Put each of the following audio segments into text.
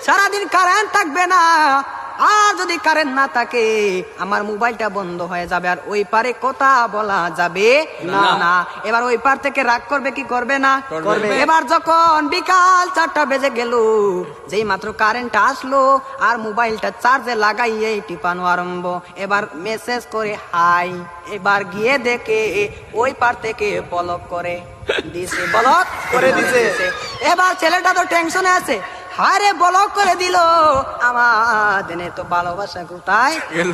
সারাদিন কারেন্ট থাকবে না, আর যদি কারেন্ট না থাকে আমার মোবাইলটা বন্ধ হয়ে যাবে, আর ওই পারে কথা বলা যাবে না। না এবার ওই পার থেকে রাগ করবে কি করবে না? করবে। এবার যখন বিকাল 4টা বেজে গেল, যেই মাত্র কারেন্ট আসলো আর মোবাইলটা চার্জে লাগাইয়ে টিপানো আরম্ভ, এবার মেসেজ করে হাই, এবার গিয়ে দেখে ওই পার থেকে ব্লক করে দিছে, ব্লক করে দিছে। এবার ছেলেটা তো টেনশনে আছে, হারে ব্লক করে দিল, আমাদের তো ভালোবাসা কোথায় গেল।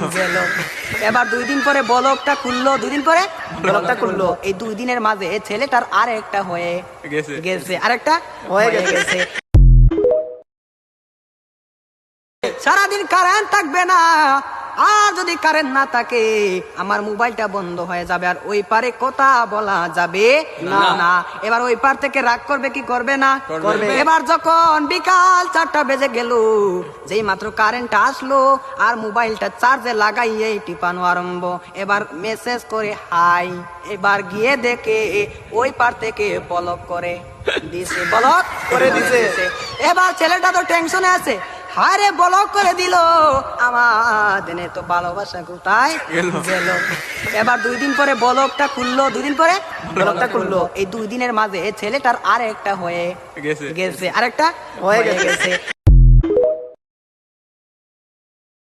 এবার 2 দিন পরে ব্লকটা খুললো, 2 দিন পরে ব্লকটা খুললো। এই 2 দিনের মাঝে ছেলেটার আরেকটা হয়ে গেছে, আরেকটা হয়ে গেছে। সারাদিন কারেন্ট থাকবে না, আর যদি কারেন্ট না থাকে আমার মোবাইলটা বন্ধ হয়ে যাবে, আর ওই পারে কথা বলা যাবে না। না এবার ওই পার থেকে রাগ করবে কি করবে না? করবে। এবার যখন বিকাল 4টা বেজে গেল, যেই মাত্র কারেন্ট আসলো আর মোবাইলটা চার্জে লাগাইয়ে টিপানো আরম্ভ, এবার মেসেজ করে হাই, এবার গিয়ে দেখে ওই পার থেকে ব্লক করে দিছে, ব্লক করে দিছে। এবার ছেলেটা তো টেনশনে আছে, হারে ব্লক করে দিল, আমাদের তো ভালোবাসা কোথায় গেল। এবার 2 দিন পরে ব্লকটা খুললো, 2 দিন পরে ব্লকটা খুললো। এই 2 দিনের মাঝে ছেলেটার আরেকটা হয়ে গেছে, আরেকটা হয়ে গেছে।